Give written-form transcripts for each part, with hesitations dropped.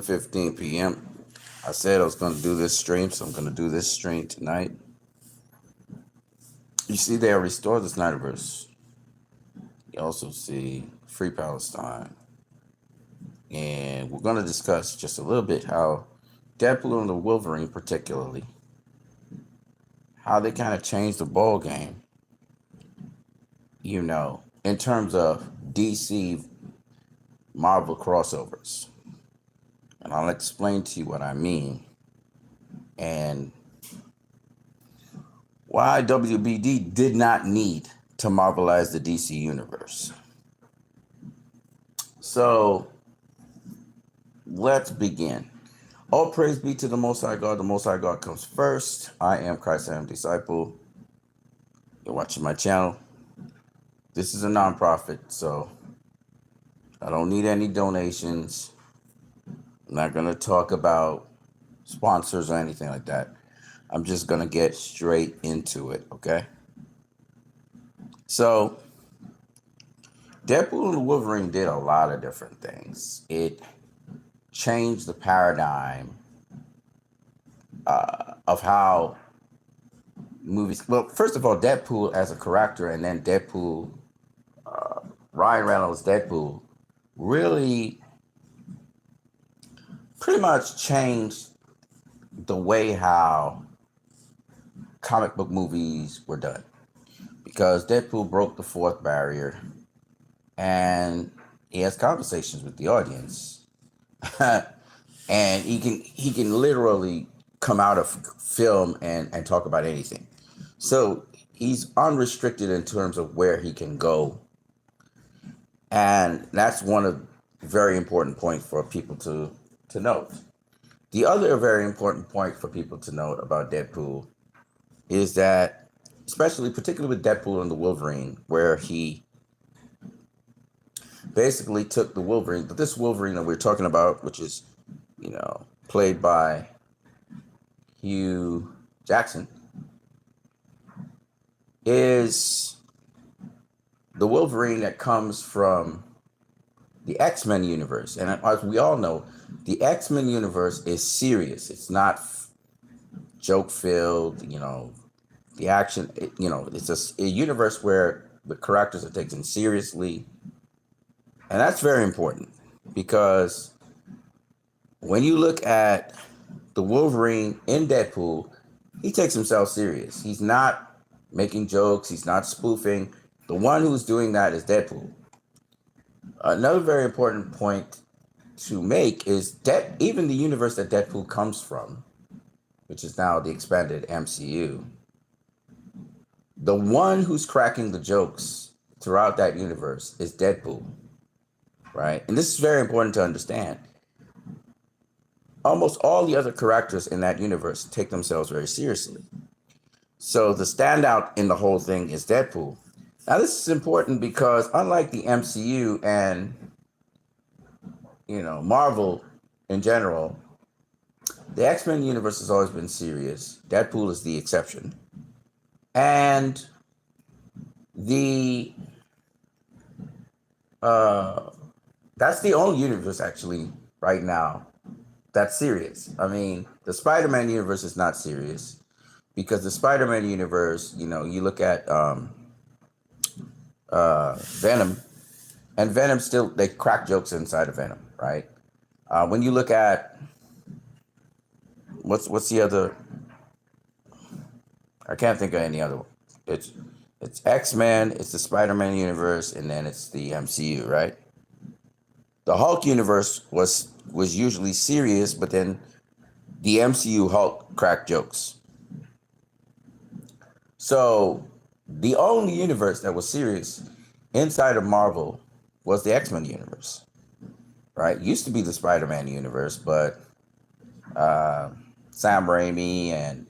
p.m. I said I was going to do this stream, so I'm going to do this stream tonight. You see, they restored the Snyderverse. You also see Free Palestine. And we're going to discuss just a little bit how Deadpool and the Wolverine, particularly, how they kind of changed the ball game, in terms of DC Marvel crossovers. And I'll explain to you what I mean and why WBD did not need to Marvelize the DC universe. So let's begin. All praise be to the Most High God. The Most High God comes first. I am Christ, I am disciple. You're watching my channel. This is a nonprofit, so I don't need any donations. I'm not going to talk about sponsors or anything like that. I'm just going to get straight into it, okay? So, Deadpool and Wolverine did a lot of different things. It changed the paradigm of how movies... Well, first of all, Deadpool as a character and then Deadpool, Ryan Reynolds' Deadpool, really pretty much changed the way how comic book movies were done, because Deadpool broke the fourth barrier and he has conversations with the audience and he can literally come out of film and talk about anything. So he's unrestricted in terms of where he can go, and that's one of very important points for people to note. The other very important point for people to note about Deadpool is that, particularly with Deadpool and the Wolverine, where he basically took the Wolverine, but this Wolverine that we're talking about, which is, played by Hugh Jackson, is the Wolverine that comes from the X-Men universe. And as we all know, the X-Men universe is serious. It's not joke-filled, the action, it's a universe where the characters are taken seriously. And that's very important, because when you look at the Wolverine in Deadpool, he takes himself serious. He's not making jokes. He's not spoofing. The one who's doing that is Deadpool. Another very important point to make is that even the universe that Deadpool comes from, which is now the expanded MCU, the one who's cracking the jokes throughout that universe is Deadpool, right? And this is very important to understand. Almost all the other characters in that universe take themselves very seriously. So the standout in the whole thing is Deadpool. Now, this is important because unlike the MCU and, Marvel in general, the X-Men universe has always been serious. Deadpool is the exception. And that's the only universe actually right now that's serious. I mean, the Spider-Man universe is not serious, because the Spider-Man universe, you look at Venom, and Venom still, they crack jokes inside of Venom, right? When you look at what's the other? I can't think of any other one. It's X-Men, it's the Spider-Man universe, and then it's the MCU, right? The Hulk universe was usually serious, but then the MCU Hulk cracked jokes. So the only universe that was serious inside of Marvel was the X-Men universe, right? It used to be the Spider-Man universe, but Sam Raimi and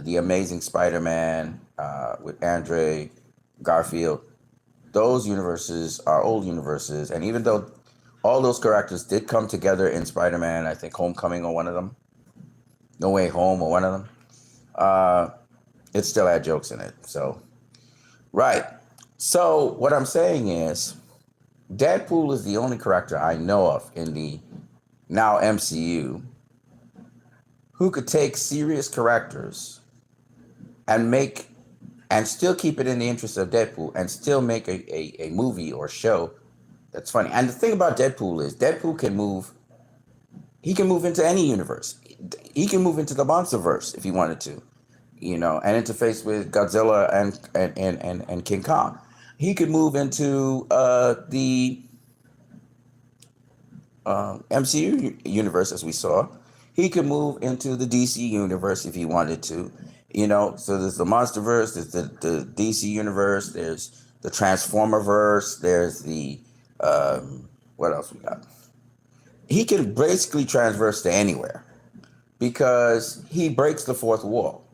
the Amazing Spider-Man with Andrew Garfield, those universes are old universes. And even though all those characters did come together in Spider-Man, I think Homecoming or one of them, No Way Home or one of them, it still had jokes in it. So, right. So what I'm saying is, Deadpool is the only character I know of in the now MCU, who could take serious characters and make and still keep it in the interest of Deadpool and still make a movie or show that's funny. And the thing about Deadpool is Deadpool can move. He can move into any universe. He can move into the MonsterVerse if he wanted to, and interface with Godzilla and King Kong. He could move into the MCU universe, as we saw. He could move into the DC universe if he wanted to. So there's the MonsterVerse, there's the DC universe, there's the Transformerverse, there's the what else we got? He can basically transverse to anywhere because he breaks the fourth wall.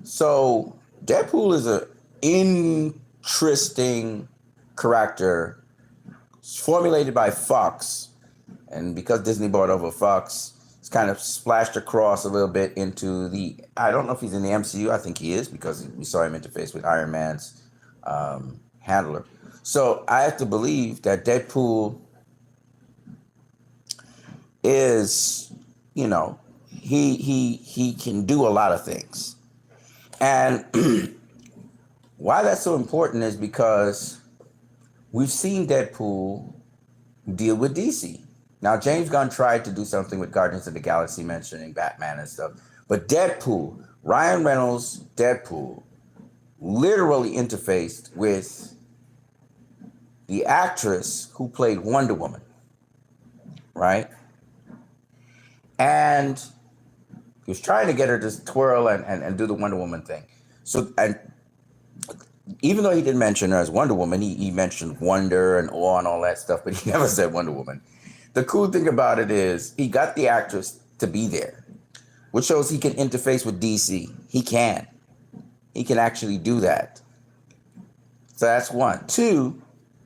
So Deadpool is an interesting character formulated by Fox, and because Disney bought over Fox, it's kind of splashed across a little bit into the. I don't know if he's in the MCU. I think he is because we saw him interface with Iron Man's handler. So I have to believe that Deadpool is, he can do a lot of things, and why that's so important is because we've seen Deadpool deal with DC. Now, James Gunn tried to do something with Guardians of the Galaxy, mentioning Batman and stuff. But Deadpool, Ryan Reynolds' Deadpool, literally interfaced with the actress who played Wonder Woman, right? And he was trying to get her to twirl and do the Wonder Woman thing. So, and even though he didn't mention her as Wonder Woman, he mentioned wonder and awe and all that stuff, but he never said Wonder Woman. The cool thing about it is he got the actress to be there, which shows he can interface with DC. He can actually do that. So that's one. Two,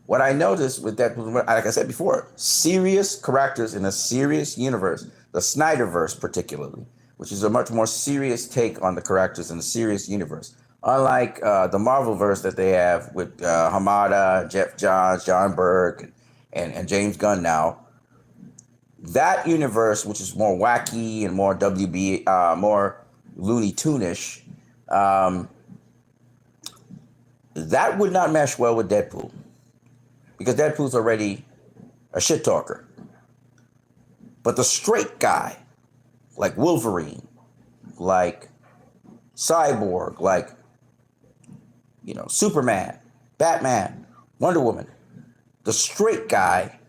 what I noticed with that, like I said before, serious characters in a serious universe, the Snyderverse particularly, which is a much more serious take on the characters in a serious universe. Unlike the Marvelverse that they have with Hamada, Jeff Johns, John Burke, and James Gunn now, that universe, which is more wacky and more more Looney Tune-ish, that would not mesh well with Deadpool because Deadpool's already a shit talker. But the straight guy, like Wolverine, like Cyborg, like Superman, Batman, Wonder Woman, the straight guy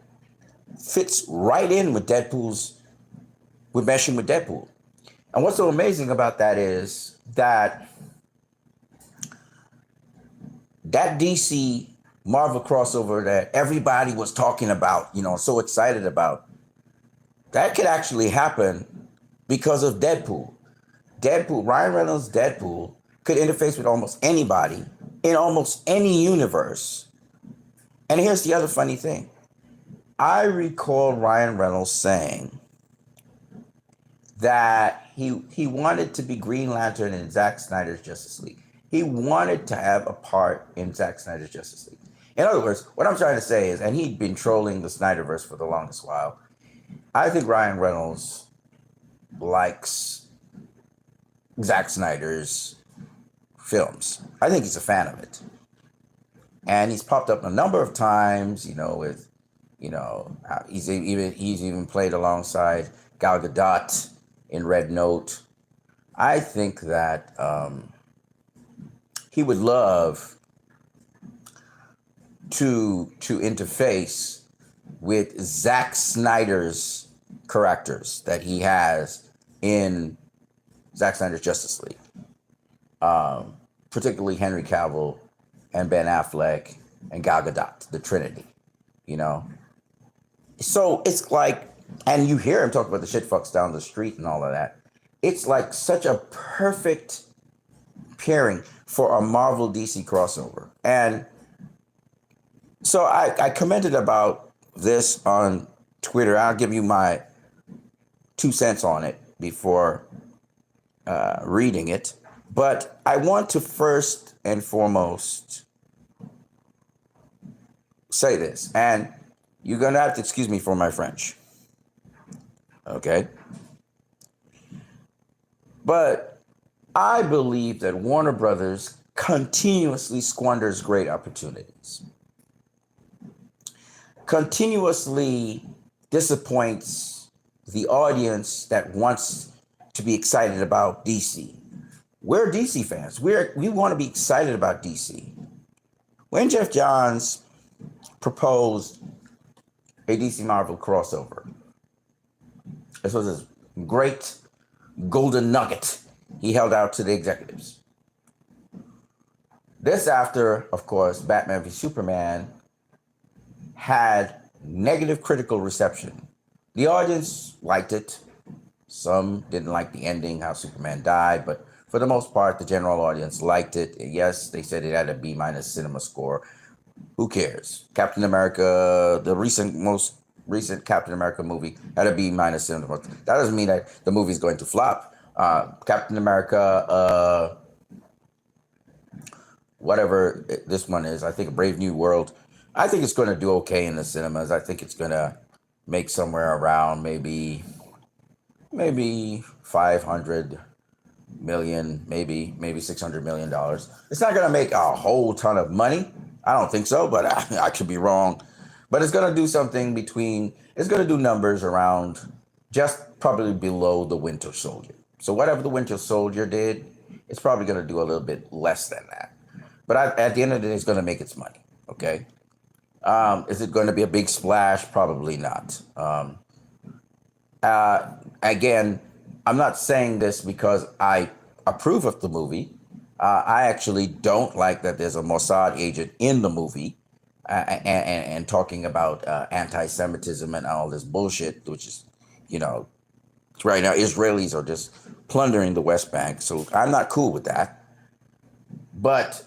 fits right in with meshing with Deadpool. And what's so amazing about that is that DC Marvel crossover that everybody was talking about, so excited about, that could actually happen because of Deadpool. Ryan Reynolds' Deadpool could interface with almost anybody in almost any universe. And here's the other funny thing. I recall Ryan Reynolds saying that he wanted to be Green Lantern in Zack Snyder's Justice League. He wanted to have a part in Zack Snyder's Justice League. In other words, what I'm trying to say is, and he'd been trolling the Snyderverse for the longest while, I think Ryan Reynolds likes Zack Snyder's films. I think he's a fan of it. And he's popped up a number of times, with he's even played alongside Gal Gadot in Red Note. I think that he would love to interface with Zack Snyder's characters that he has in Zack Snyder's Justice League, particularly Henry Cavill and Ben Affleck and Gal Gadot, the Trinity. So it's like, and you hear him talk about the shit fucks down the street and all of that. It's like such a perfect pairing for a Marvel DC crossover. And so I commented about this on Twitter. I'll give you my 2 cents on it before reading it. But I want to first and foremost say this, and you're going to have to excuse me for my French. Okay. But I believe that Warner Brothers continuously squanders great opportunities, continuously disappoints the audience that wants to be excited about DC. We're DC fans. We want to be excited about DC. When Jeff Johns proposed a DC Marvel crossover, this was his great golden nugget he held out to the executives. This after, of course, Batman v Superman had negative critical reception. The audience liked it. Some didn't like the ending, how Superman died, but for the most part, the general audience liked it. Yes, they said it had a B minus cinema score. Who cares? Captain America, the most recent Captain America movie, had a B minus cinema. That doesn't mean that the movie's going to flop. Captain America, whatever this one is, I think A Brave New World, I think it's going to do okay in the cinemas. I think it's going to make somewhere around maybe 500 million, maybe $600 million. It's not going to make a whole ton of money. I don't think so, but I could be wrong. But it's going to do something it's going to do numbers around just probably below the Winter Soldier. So whatever the Winter Soldier did, it's probably going to do a little bit less than that. But at the end of the day, it's going to make its money, okay? Is it going to be a big splash? Probably not. Again, I'm not saying this because I approve of the movie. I actually don't like that there's a Mossad agent in the movie and talking about anti-Semitism and all this bullshit, which is, right now Israelis are just plundering the West Bank. So I'm not cool with that. But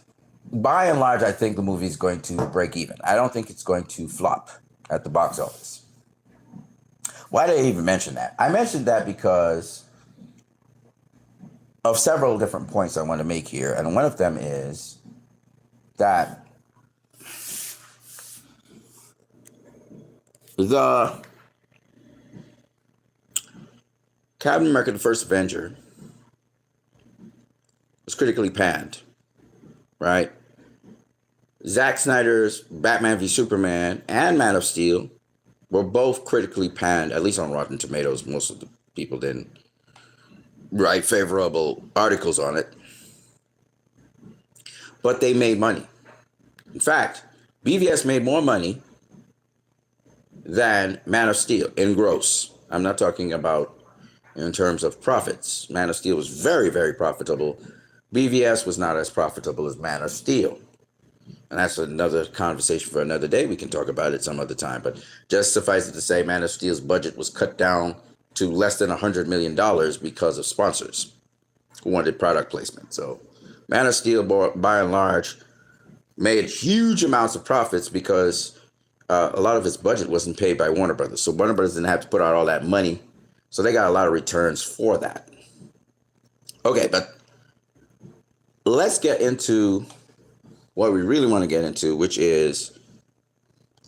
by and large, I think the movie is going to break even. I don't think it's going to flop at the box office. Why did I even mention that? I mentioned that because of several different points I want to make here. And one of them is that the Captain America, the First Avenger, was critically panned, right? Zack Snyder's Batman v Superman and Man of Steel were both critically panned, at least on Rotten Tomatoes. Most of the people didn't write favorable articles on it. But they made money. In fact, BVS made more money than Man of Steel in gross. I'm not talking about in terms of profits. Man of Steel was very, very profitable. BVS was not as profitable as Man of Steel. And that's another conversation for another day. We can talk about it some other time. But just suffice it to say, Man of Steel's budget was cut down to less than $100 million because of sponsors who wanted product placement. So Man of Steel, by and large, made huge amounts of profits because a lot of its budget wasn't paid by Warner Brothers. So Warner Brothers didn't have to put out all that money. So they got a lot of returns for that. Okay, but let's get into what we really want to get into, which is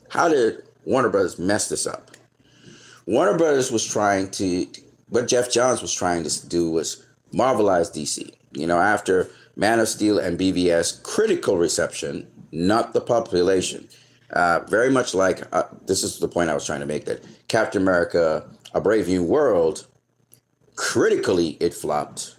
how did Warner Brothers mess this up? Warner Brothers was what Jeff Johns was trying to do was Marvelize DC. After Man of Steel and BVS, critical reception, not the population. Very much like, this is the point I was trying to make, that Captain America, A Brave New World, critically it flopped.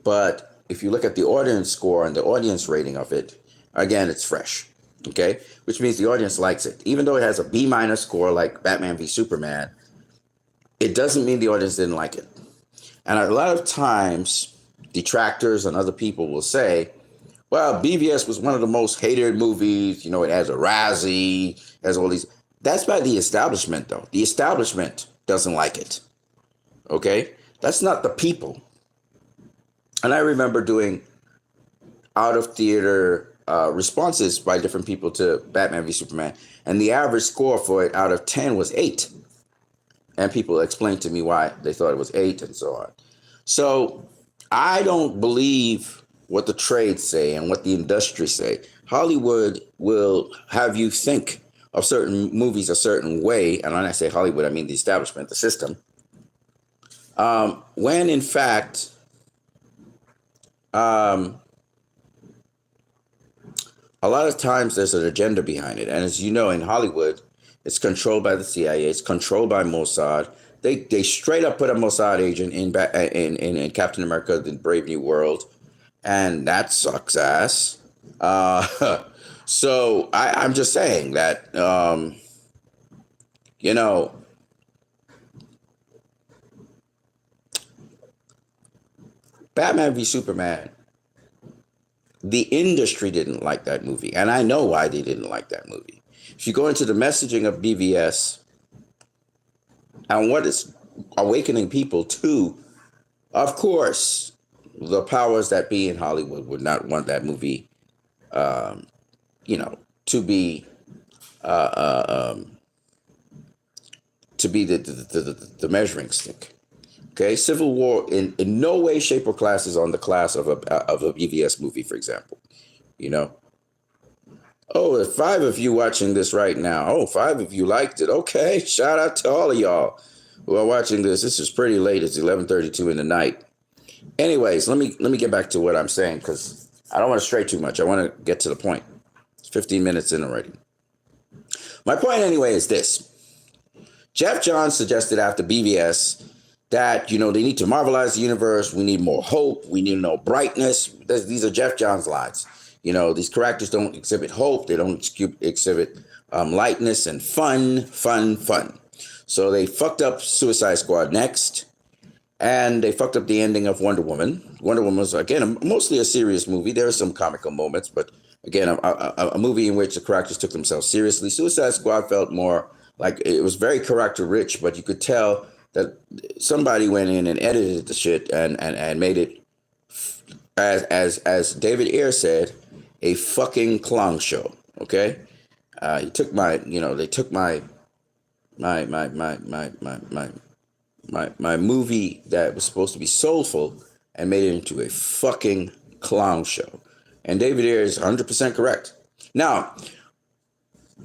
But if you look at the audience score and the audience rating of it, again, it's fresh, okay? Which means the audience likes it. Even though it has a B minus score like Batman v Superman, it doesn't mean the audience didn't like it. And a lot of times, detractors and other people will say, well, BVS was one of the most hated movies. It has a Razzie, has all these. That's by the establishment, though. The establishment doesn't like it, okay? That's not the people. And I remember doing out-of-theater responses by different people to Batman v Superman. And the average score for it out of 10 was 8. And people explained to me why they thought it was 8 and so on. So I don't believe what the trades say and what the industry say. Hollywood will have you think of certain movies a certain way. And when I say Hollywood, I mean the establishment, the system. When in fact, um, a lot of times there's an agenda behind it. And as you know, in Hollywood, it's controlled by the CIA, it's controlled by Mossad. They straight up put a Mossad agent in Captain America: The Brave New World, and that sucks ass. So I'm just saying that you know, Batman v Superman, the industry didn't like that movie, and I know why they didn't like that movie. If you go into the messaging of BVS and what is awakening people to, of course, the powers that be in Hollywood would not want that movie, um, to be uh, uh, um, the measuring stick. Okay, Civil War in no way, shape, or class is on the class of a BVS movie, for example. You know, oh, if 5 of you watching this right now, oh, 5 of you liked it. Okay, shout out to all of y'all who are watching this. This is pretty late. It's 11:32 in the night. Anyways, let me get back to what I'm saying because I don't want to stray too much. I want to get to the point. It's 15 minutes in already. My point anyway is this. Jeff Johns suggested after BVS that, they need to marvelize the universe. We need more hope. We need no brightness. These are Jeff Johns' lines. These characters don't exhibit hope. They don't exhibit lightness and fun. So they fucked up Suicide Squad next. And they fucked up the ending of Wonder Woman. Wonder Woman was, again, mostly a serious movie. There are some comical moments, but again, a movie in which the characters took themselves seriously. Suicide Squad felt more like it was very character rich, but you could tell that somebody went in and edited the shit and made it, as David Ayer said, a fucking clown show. Okay, he took they took my movie that was supposed to be soulful and made it into a fucking clown show. And David Ayer is 100% correct. Now,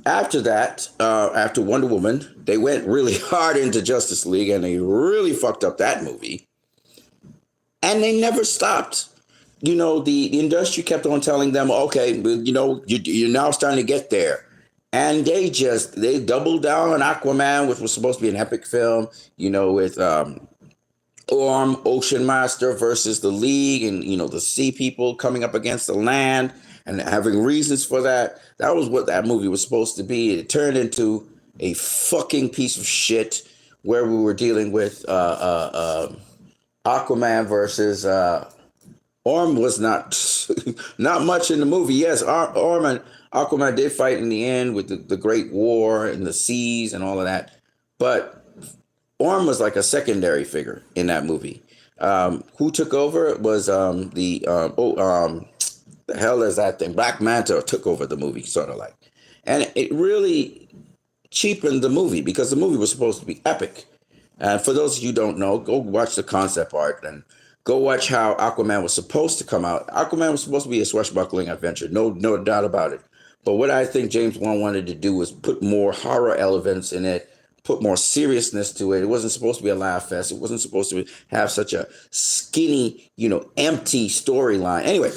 after that, after Wonder Woman, they went really hard into Justice League and they really fucked up that movie. And they never stopped. The industry kept on telling them, okay, you're now starting to get there. And they doubled down on Aquaman, which was supposed to be an epic film, with Orm, Ocean Master versus the League, and the sea people coming up against the land and having reasons for that. That was what that movie was supposed to be. It turned into a fucking piece of shit where we were dealing with Aquaman versus Orm was not much in the movie. Yes, Orm and Aquaman did fight in the end with the Great War and the seas and all of that, but Orm was like a secondary figure in that movie. Who took over was the hell is that thing? Black Manta took over the movie, sort of like, and it really cheapened the movie because the movie was supposed to be epic. And for those of you who don't know, go watch the concept art and go watch how Aquaman was supposed to come out. Aquaman was supposed to be a swashbuckling adventure, no doubt about it. But what I think James Wan wanted to do was put more horror elements in it, put more seriousness to it. It wasn't supposed to be a laugh fest. It wasn't supposed to have such a skinny, empty storyline. Anyway,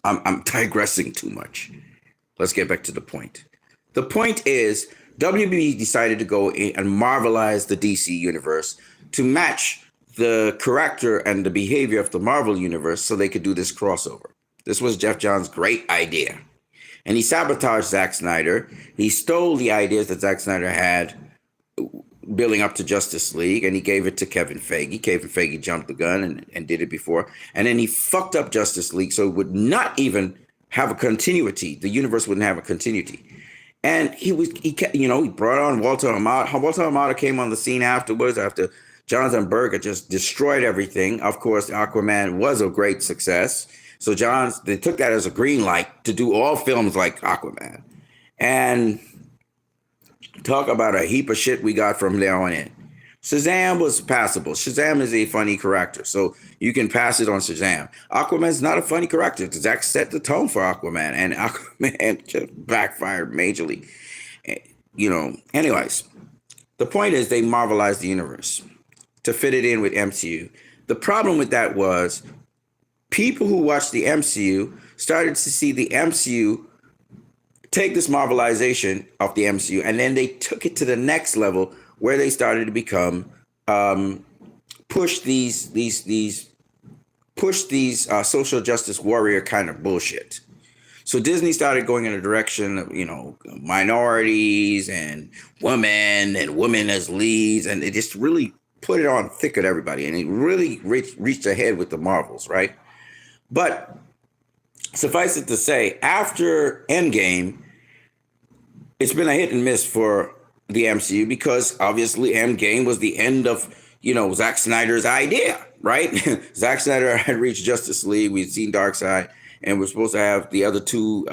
I'm digressing too much. Let's get back to the point. The point is, WB decided to go in and marvelize the DC universe to match the character and the behavior of the Marvel universe so they could do this crossover. This was Jeff Johns' great idea. And he sabotaged Zack Snyder. He stole the ideas that Zack Snyder had building up to Justice League, and he gave it to Kevin Feige. Kevin Feige jumped the gun and did it before. And then he fucked up Justice League so it would not even have a continuity. The universe wouldn't have a continuity. And he brought on Walter Hamada. Walter Hamada came on the scene afterwards, after Jonathan Berg had just destroyed everything. Of course, Aquaman was a great success. So they took that as a green light to do all films like Aquaman. And talk about a heap of shit we got from there on in. Shazam was passable. Shazam is a funny character, so you can pass it on Shazam. Aquaman's not a funny character. Zack set the tone for Aquaman, and Aquaman just backfired majorly. Anyways, the point is they marvelized the universe. to fit it in with MCU. The problem with that was people who watched the MCU started to see the MCU take this Marvelization of the MCU, and then they took it to the next level where they started to become push these social justice warrior kind of bullshit. So Disney started going in a direction of, minorities and women as leads, and it just really put it on thick at everybody, and it really reached ahead with the Marvels, right? But suffice it to say, after Endgame, it's been a hit and miss for the MCU because obviously Endgame was the end of, Zack Snyder's idea, right? Zack Snyder had reached Justice League. We'd seen Darkseid, and we're supposed to have the other two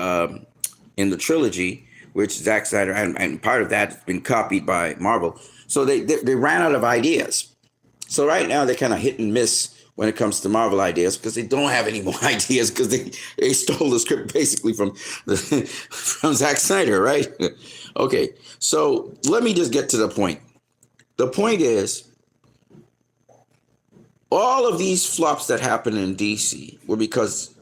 in the trilogy, which Zack Snyder, and part of that has been copied by Marvel. So they ran out of ideas. So right now they're kind of hit and miss when it comes to Marvel ideas because they don't have any more ideas because they stole the script basically from Zack Snyder, right? Okay, so let me just get to the point. The point is, all of these flops that happened in DC were because,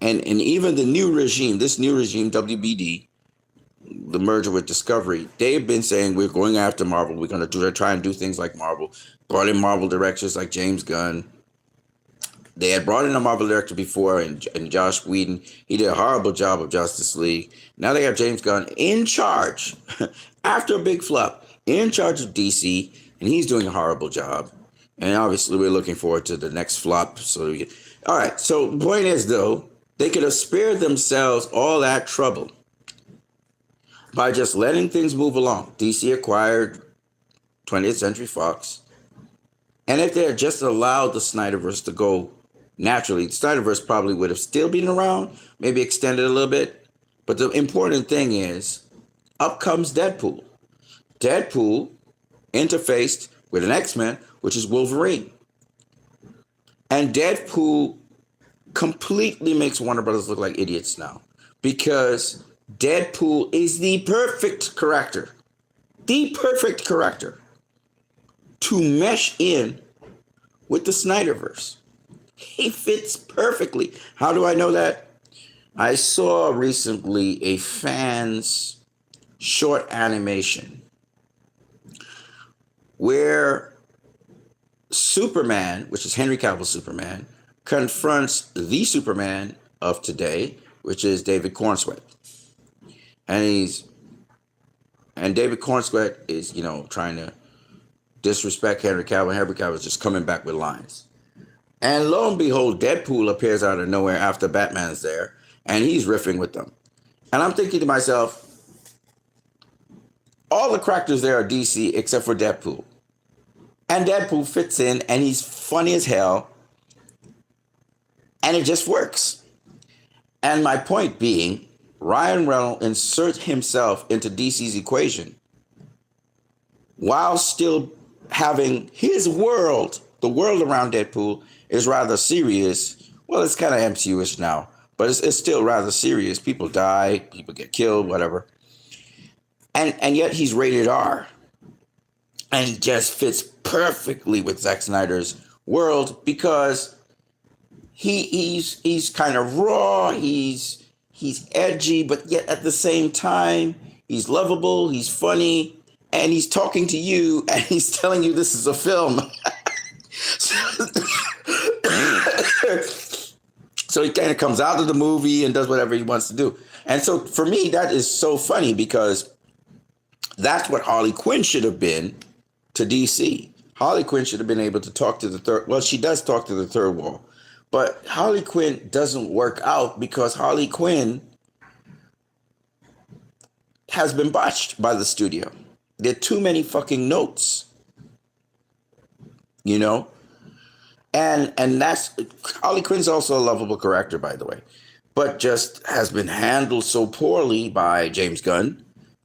and even the new regime, WBD, the merger with Discovery, they've been saying we're going after Marvel. We're going to try and do things like Marvel. Brought in Marvel directors like James Gunn. They had brought in a Marvel director before, and Josh Whedon. He did a horrible job of Justice League. Now they have James Gunn in charge, after a big flop, in charge of DC, and he's doing a horrible job. And obviously, we're looking forward to the next flop. All right. So the point is, though, they could have spared themselves all that trouble by just letting things move along. DC acquired 20th Century Fox. And if they had just allowed the Snyderverse to go naturally, the Snyderverse probably would have still been around, maybe extended a little bit. But the important thing is, up comes Deadpool. Deadpool interfaced with an X-Men, which is Wolverine. And Deadpool completely makes Warner Brothers look like idiots now because Deadpool is the perfect character to mesh in with the Snyderverse. He fits perfectly. How do I know that? I saw recently a fan's short animation where Superman, which is Henry Cavill's Superman, confronts the Superman of today, which is David Cornsweet. And David Cornsweet is, trying to disrespect Henry Cavill. Henry Cavill is just coming back with lines. And lo and behold, Deadpool appears out of nowhere after Batman's there, and he's riffing with them. And I'm thinking to myself, all the characters there are DC except for Deadpool. And Deadpool fits in, and he's funny as hell, and it just works. And my point being, Ryan Reynolds inserts himself into DC's equation while still having his world, the world around Deadpool, is rather serious. Well, it's kind of MCU-ish now, but it's still rather serious. People die, people get killed, whatever. And yet he's rated R. And he just fits perfectly with Zack Snyder's world because he's kind of raw, he's edgy, but yet at the same time, he's lovable, he's funny, and he's talking to you, and he's telling you this is a film. So he kind of comes out of the movie and does whatever he wants to do. And so for me, that is so funny because that's what Harley Quinn should have been to DC. Harley Quinn should have been able to talk to the third. Well, she does talk to the third wall. But Harley Quinn doesn't work out because Harley Quinn has been botched by the studio. There are too many fucking notes. And that's Harley Quinn's also a lovable character, by the way, but just has been handled so poorly by James Gunn.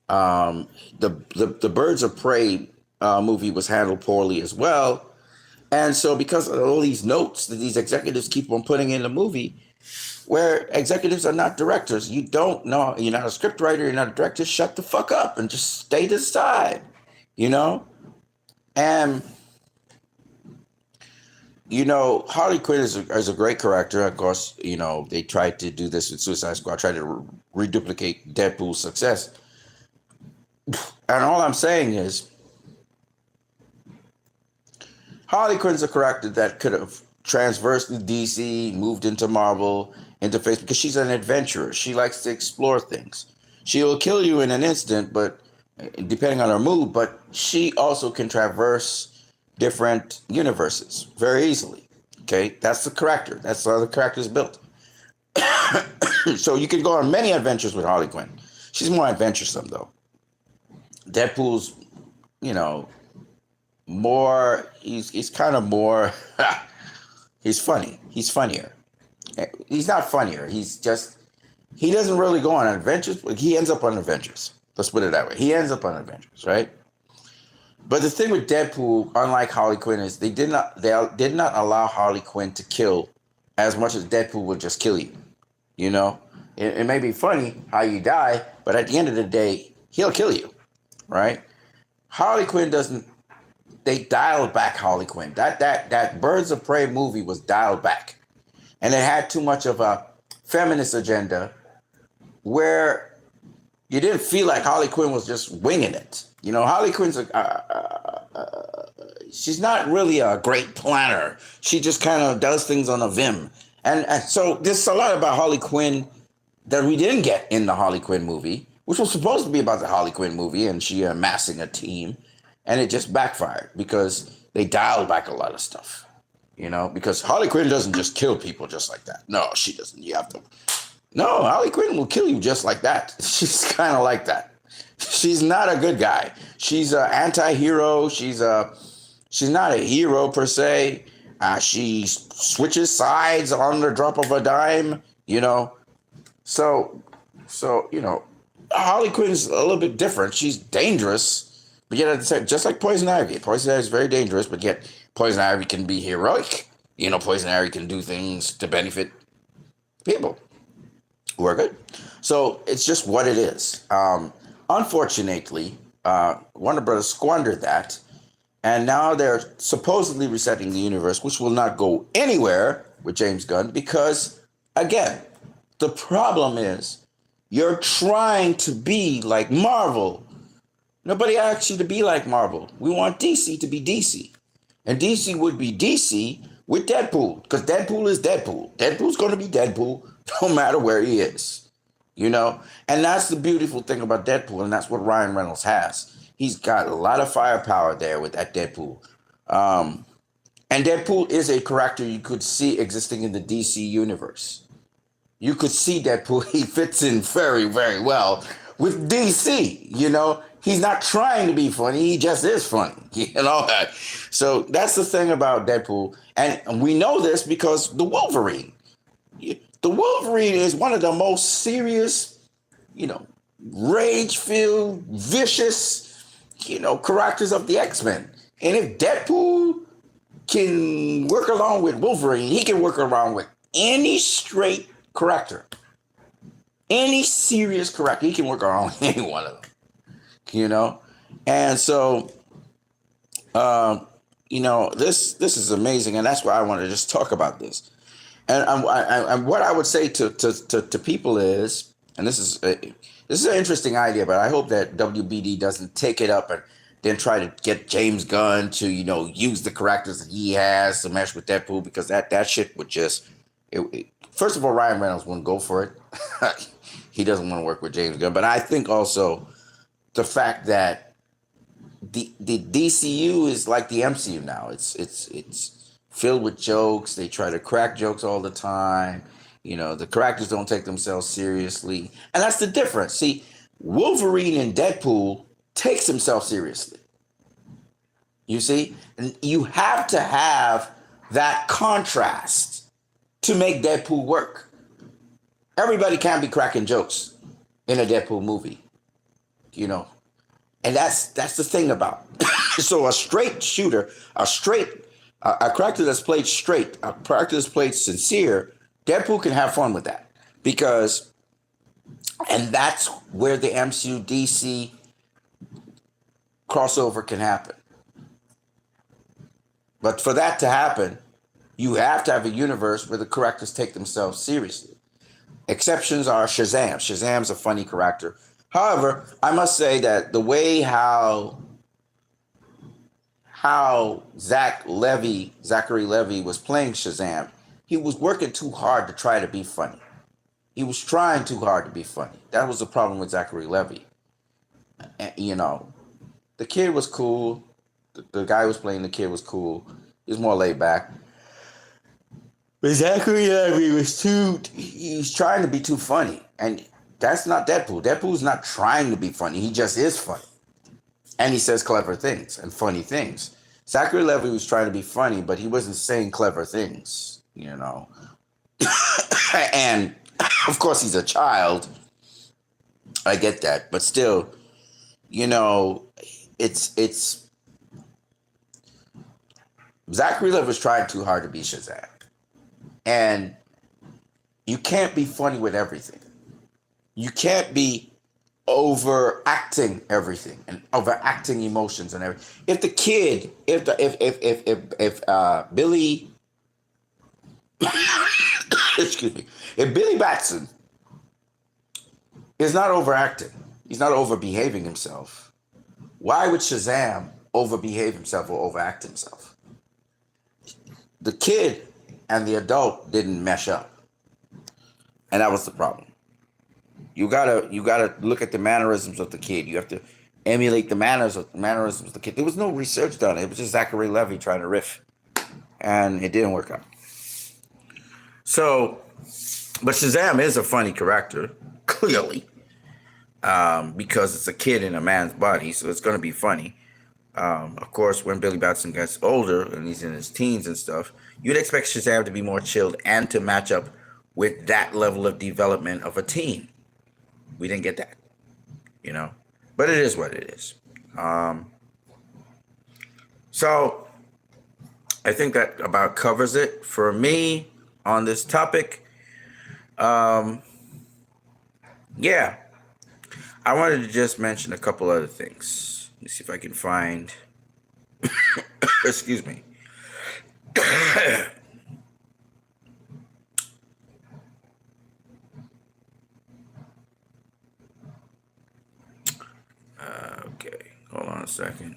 The Birds of Prey movie was handled poorly as well. And so because of all these notes that these executives keep on putting in the movie, where executives are not directors, you don't know, you're not a script writer, you're not a director, shut the fuck up and just stay to the side, And Harley Quinn is a great character. Of course, they tried to do this with Suicide Squad, tried to reduplicate Deadpool's success. And all I'm saying is, Harley Quinn's a character that could have transversed to DC, moved into Marvel interface because she's an adventurer. She likes to explore things. She will kill you in an instant, but depending on her mood, but she also can traverse different universes very easily. Okay, that's the character. That's how the character is built. So you can go on many adventures with Harley Quinn. She's more adventuresome though. Deadpool's, you know, more. He's kind of more. He's funny. He's funnier. He's not funnier. He doesn't really go on adventures. He ends up on adventures. Let's put it that way. He ends up on adventures, right? But the thing with Deadpool, unlike Harley Quinn, is they did not allow Harley Quinn to kill as much as Deadpool would just kill you. You know, it may be funny how you die, but at the end of the day, he'll kill you, right? Harley Quinn doesn't. They dialed back Harley Quinn. That Birds of Prey movie was dialed back, and it had too much of a feminist agenda, where you didn't feel like Harley Quinn was just winging it. You know, Harley Quinn's she's not really a great planner. She just kind of does things on a whim. And so there's a lot about Harley Quinn that we didn't get in the Harley Quinn movie, which was supposed to be about the Harley Quinn movie and she amassing a team. And it just backfired because they dialed back a lot of stuff, you know, because Harley Quinn doesn't just kill people just like that. No, she doesn't. You have to. No, Harley Quinn will kill you just like that. She's kind of like that. She's not a good guy. She's an anti-hero. She's not a hero per se. She switches sides on the drop of a dime, you know. So you know, Harley Quinn's a little bit different. She's dangerous, but yet at the same, just like Poison Ivy. Poison Ivy is very dangerous, but yet Poison Ivy can be heroic. You know, Poison Ivy can do things to benefit people who are good. So it's just what it is. Unfortunately, Warner Brothers squandered that. And now they're supposedly resetting the universe, which will not go anywhere with James Gunn because, again, the problem is you're trying to be like Marvel. Nobody asked you to be like Marvel. We want DC to be DC. And DC would be DC with Deadpool because Deadpool is Deadpool. Deadpool's going to be Deadpool no matter where he is, you know? And that's the beautiful thing about Deadpool, and that's what Ryan Reynolds has. He's got a lot of firepower there with that Deadpool. And Deadpool is a character you could see existing in the DC universe. You could see Deadpool. He fits in very, very well with DC, you know? He's not trying to be funny. He just is funny, you know? So that's the thing about Deadpool. And we know this because the Wolverine. The Wolverine is one of the most serious, you know, rage-filled, vicious, you know, characters of the X-Men. And if Deadpool can work along with Wolverine, he can work around with any straight character. Any serious character, he can work around with any one of them. You know? And so, you know, this is amazing. And that's why I want to just talk about this. And what I would say to people is, and this is an interesting idea, but I hope that WBD doesn't take it up and then try to get James Gunn to, you know, use the characters that he has to mesh with Deadpool, because that shit would just, first of all, Ryan Reynolds wouldn't go for it. He doesn't want to work with James Gunn. But I think also the fact that the DCU is like the MCU now. It's filled with jokes. They try to crack jokes all the time. You know, the characters don't take themselves seriously. And that's the difference. See, Wolverine in Deadpool takes himself seriously. You see? And you have to have that contrast to make Deadpool work. Everybody can't be cracking jokes in a Deadpool movie. You know? And that's the thing about it. So a straight shooter, a character that's played straight, a character that's played sincere, Deadpool can have fun with that and that's where the MCU DC crossover can happen. But for that to happen, You have to have a universe where the characters take themselves seriously. Exceptions are Shazam. Shazam's a funny character. However, I must say that the way how Zachary Levy was playing Shazam, he was working too hard to try to be funny. He was trying too hard to be funny. That was the problem with Zachary Levy. And, you know, the kid was cool. The guy who was playing the kid was cool. He was more laid back. But Zachary Levy he was trying to be too funny. And that's not Deadpool. Deadpool's not trying to be funny. He just is funny. And he says clever things and funny things. Zachary Levy was trying to be funny, but he wasn't saying clever things, you know. And of course, he's a child. I get that, but still, you know, it's Zachary Levi was trying too hard to be Shazam, and you can't be funny with everything. You can't be overacting everything and overacting emotions and everything. If the kid, if Billy, excuse me, if Billy Batson is not overacting, he's not overbehaving himself, why would Shazam overbehave himself or overact himself? The kid and the adult didn't mesh up, and that was the problem. You gotta look at the mannerisms of the kid. You have to emulate the mannerisms of the kid. There was no research done. It was just Zachary Levy trying to riff, and it didn't work out. So, but Shazam is a funny character, clearly, because it's a kid in a man's body, so it's going to be funny. Of course, when Billy Batson gets older and he's in his teens and stuff, you'd expect Shazam to be more chilled and to match up with that level of development of a teen. We didn't get that, you know, but it is what it is. So I think that about covers it for me on this topic. Yeah, I wanted to just mention a couple other things. Let me see if I can find. Excuse me. Okay, hold on a second.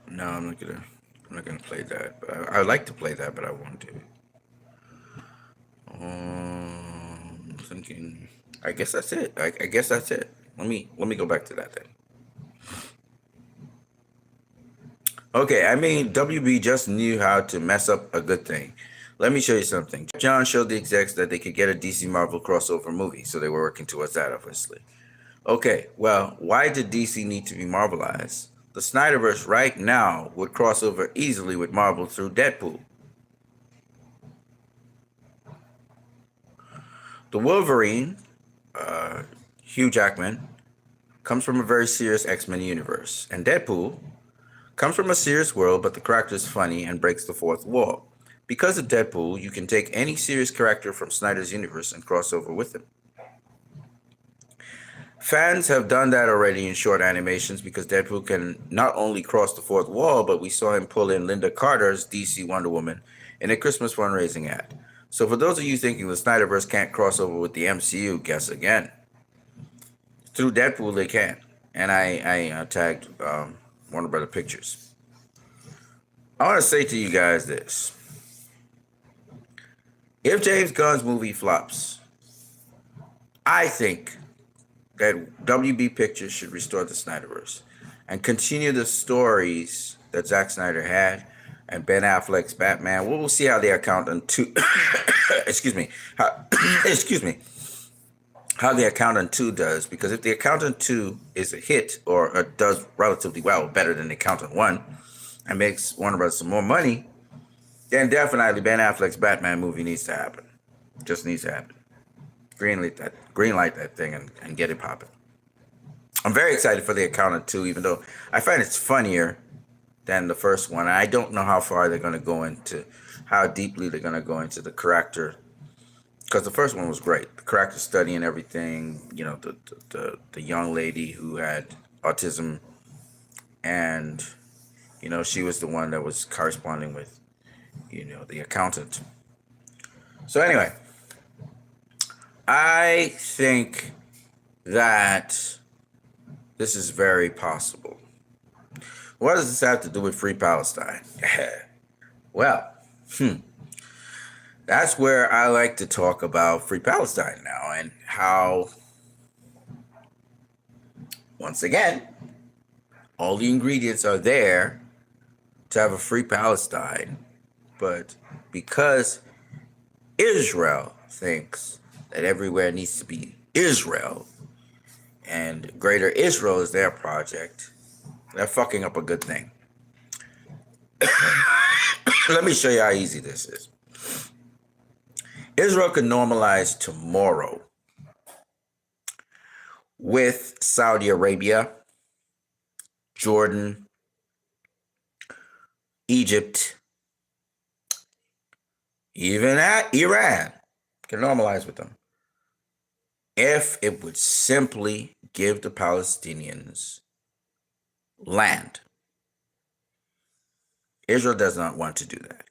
No, I'm not gonna play that. But I like to play that, but I won't do it. I'm thinking. I guess that's it. I guess that's it. Let me go back to that then. Okay, I mean, WB just knew how to mess up a good thing. Let me show you something. John showed the execs that they could get a DC Marvel crossover movie, so they were working towards that, obviously. Okay, well, why did DC need to be Marvelized? The Snyderverse right now would cross over easily with Marvel through Deadpool. The Wolverine, Hugh Jackman, comes from a very serious X-Men universe, and Deadpool comes from a serious world, but the character is funny and breaks the fourth wall. Because of Deadpool, you can take any serious character from Snyder's universe and cross over with him. Fans have done that already in short animations because Deadpool can not only cross the fourth wall, but we saw him pull in Linda Carter's DC Wonder Woman in a Christmas fundraising ad. So for those of you thinking the Snyderverse can't cross over with the MCU, guess again. Through Deadpool, they can. And I tagged Warner Brother Pictures. I want to say to you guys this. If James Gunn's movie flops, I think that WB Pictures should restore the Snyderverse and continue the stories that Zack Snyder had and Ben Affleck's Batman. We'll see how the Accountant 2 excuse me. How the Accountant 2 does, because if the Accountant 2 is a hit or does relatively well, better than the Accountant 1, and makes Warner Bros. Some more money, then definitely Ben Affleck's Batman movie needs to happen. Just needs to happen. Greenlight that thing and get it popping. I'm very excited for the Accountant 2, even though I find it's funnier than the first one. I don't know how far they're going to go into, how deeply they're going to go into the character because the first one was great. The character study and everything. You know, the young lady who had autism, and she was the one that was corresponding with the accountant. So anyway, I think that this is very possible. What does this have to do with Free Palestine? Well, that's where I like to talk about Free Palestine now, and how, once again, all the ingredients are there to have a Free Palestine, but because Israel thinks that everywhere needs to be Israel, and Greater Israel is their project, they're fucking up a good thing. Let me show you how easy this is. Israel could normalize tomorrow with Saudi Arabia, Jordan, Egypt, even at Iran, can normalize with them, if it would simply give the Palestinians land. Israel does not want to do that.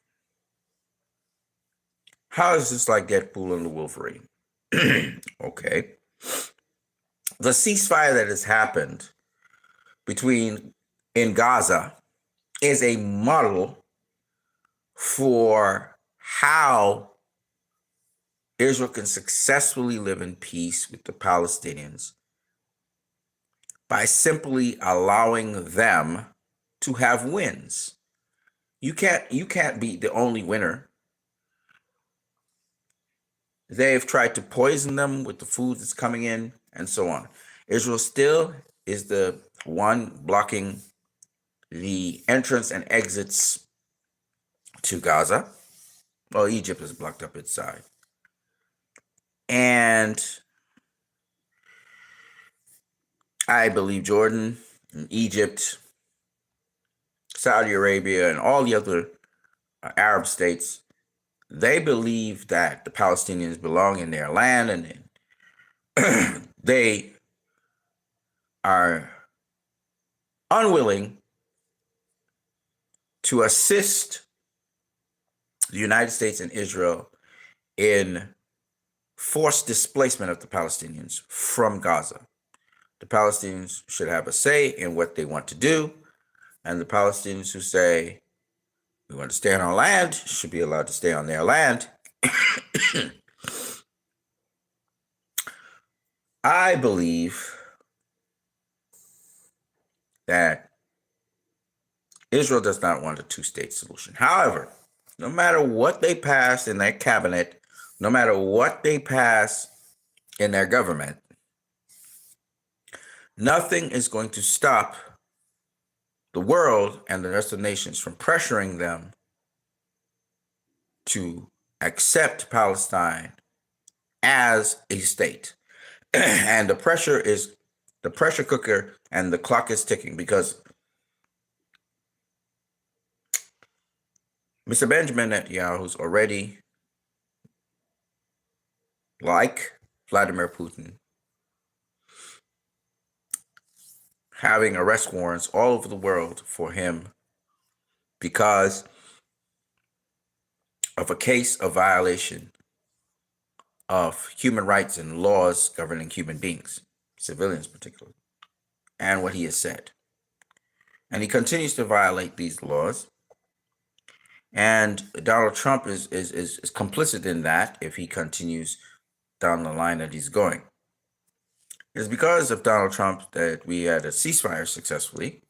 How is this like Deadpool and the Wolverine? Okay. The ceasefire that has happened in Gaza is a model for how Israel can successfully live in peace with the Palestinians by simply allowing them to have wins. You can't be the only winner. They've tried to poison them with the food that's coming in and so on. Israel still is the one blocking the entrance and exits to Gaza. Well, Egypt has blocked up its side. And I believe Jordan and Egypt, Saudi Arabia, and all the other Arab states, they believe that the Palestinians belong in their land, and they are unwilling to assist the United States and Israel in forced displacement of the Palestinians from Gaza. The Palestinians should have a say in what they want to do, and the Palestinians who say we want to stay on our land should be allowed to stay on their land. I believe that Israel does not want a two-state solution. However, no matter what they pass in their cabinet, no matter what they pass in their government, nothing is going to stop the world and the rest of the nations from pressuring them to accept Palestine as a state. And the pressure is the pressure cooker, and the clock is ticking, because Mr. Benjamin Netanyahu's already, like Vladimir Putin, having arrest warrants all over the world for him because of a case of violation of human rights and laws governing human beings, civilians particularly, and what he has said. And he continues to violate these laws. And Donald Trump is complicit in that if he continues down the line that he's going. It's because of Donald Trump that we had a ceasefire successfully,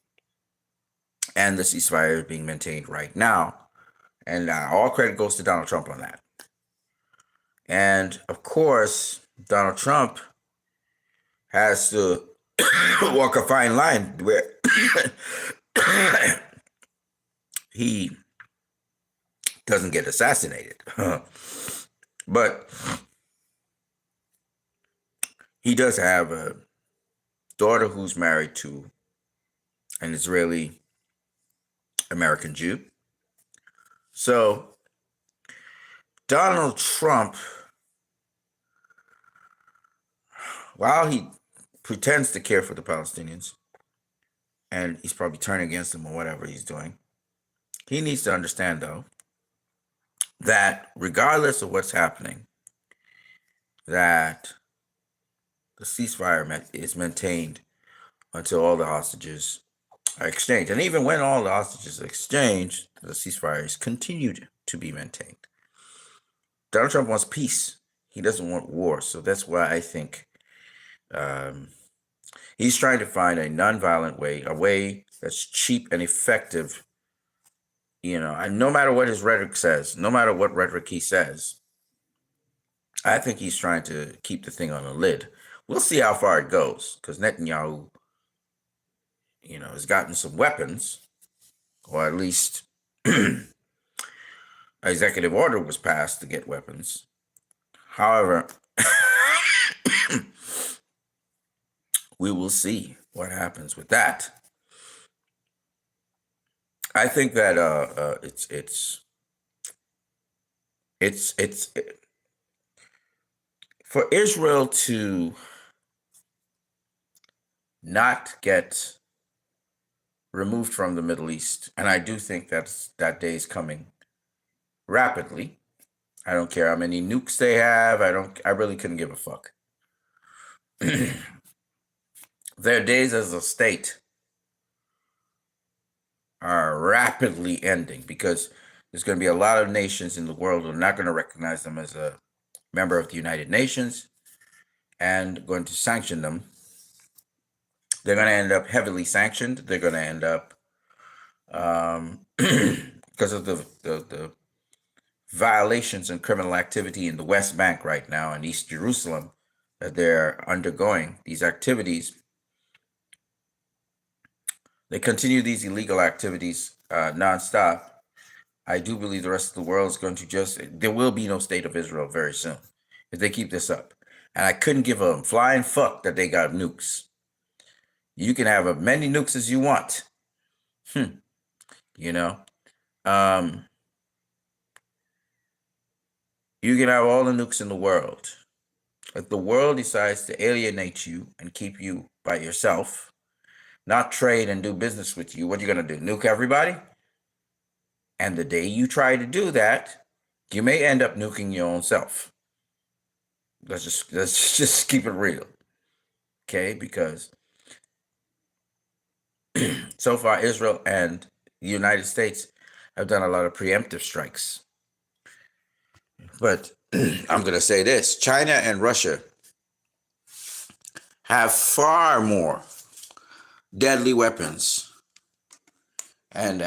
and the ceasefire is being maintained right now. And all credit goes to Donald Trump on that. And of course, Donald Trump has to walk a fine line where he doesn't get assassinated. But he does have a daughter who's married to an Israeli American Jew. So Donald Trump while he pretends to care for the Palestinians, and he's probably turning against them or whatever he's doing, he needs to understand, though, that regardless of what's happening, that the ceasefire is maintained until all the hostages are exchanged. And even when all the hostages are exchanged, the ceasefire is continued to be maintained. Donald Trump wants peace. He doesn't want war. So that's why I think he's trying to find a nonviolent way, a way that's cheap and effective. And no matter what his rhetoric says, no matter what rhetoric he says, I think he's trying to keep the thing on a lid. We'll see how far it goes, because Netanyahu, has gotten some weapons, or at least an executive order was passed to get weapons. However, we will see what happens with that. I think that it's for Israel to not get removed from the Middle East, and I do think that day is coming rapidly. I don't care how many nukes they have. I really couldn't give a fuck. Their days as a state are rapidly ending, because there's going to be a lot of nations in the world who are not going to recognize them as a member of the United Nations and going to sanction them. They're going to end up heavily sanctioned. They're going to end up, because of the violations and criminal activity in the West Bank right now and East Jerusalem that they're undergoing, these activities. They continue these illegal activities nonstop. I do believe the rest of the world is going to there will be no state of Israel very soon if they keep this up. And I couldn't give a flying fuck that they got nukes. You can have as many nukes as you want. You can have all the nukes in the world. If the world decides to alienate you and keep you by yourself, not trade and do business with you, what are you going to do? Nuke everybody? And the day you try to do that, you may end up nuking your own self. Let's just keep it real. Okay? Because so far, Israel and the United States have done a lot of preemptive strikes. But I'm going to say this: China and Russia have far more deadly weapons and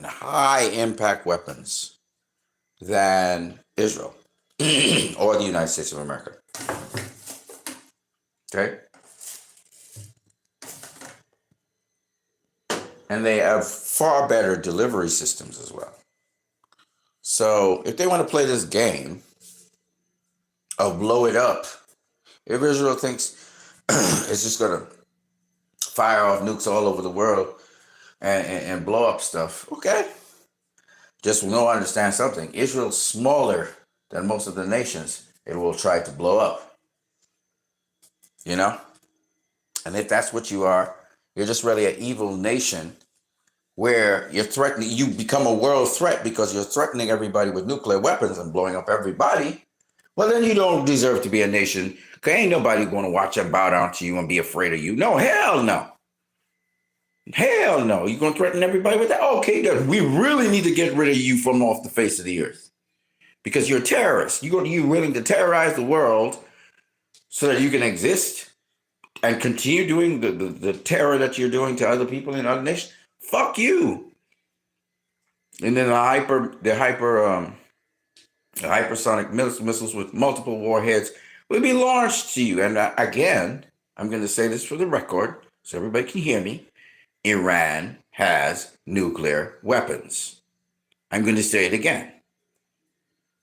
high impact weapons than Israel or the United States of America. Okay? And they have far better delivery systems as well. So if they want to play this game of blow it up, if Israel thinks it's just going to fire off nukes all over the world and blow up stuff, okay. Just understand something. Israel's smaller than most of the nations it will try to blow up. And if that's what you are, you're just really an evil nation where you're threatening, you become a world threat because you're threatening everybody with nuclear weapons and blowing up everybody. Well, then you don't deserve to be a nation, because ain't nobody going to watch and bow down to you and be afraid of you. No, hell no. Hell no. You're going to threaten everybody with that? Okay, then we really need to get rid of you from off the face of the earth because you're a terrorist. You're willing to terrorize the world so that you can exist and continue doing the terror that you're doing to other people in other nations. Fuck you. And then the hypersonic missiles with multiple warheads will be launched to you. And again, I'm going to say this for the record so everybody can hear me. Iran has nuclear weapons. I'm going to say it again.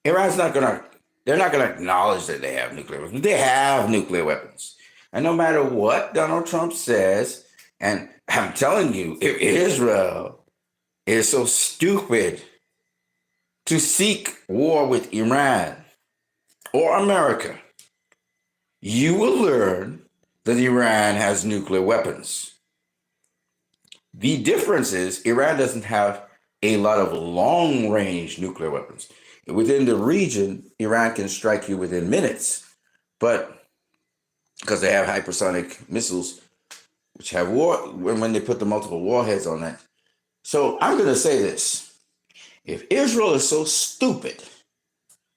They're not going to acknowledge that they have nuclear weapons. They have nuclear weapons. And no matter what Donald Trump says, and I'm telling you, if Israel is so stupid to seek war with Iran or America, you will learn that Iran has nuclear weapons. The difference is Iran doesn't have a lot of long-range nuclear weapons. Within the region, Iran can strike you within minutes, but because they have hypersonic missiles, which have when they put the multiple warheads on that. So I'm going to say this. If Israel is so stupid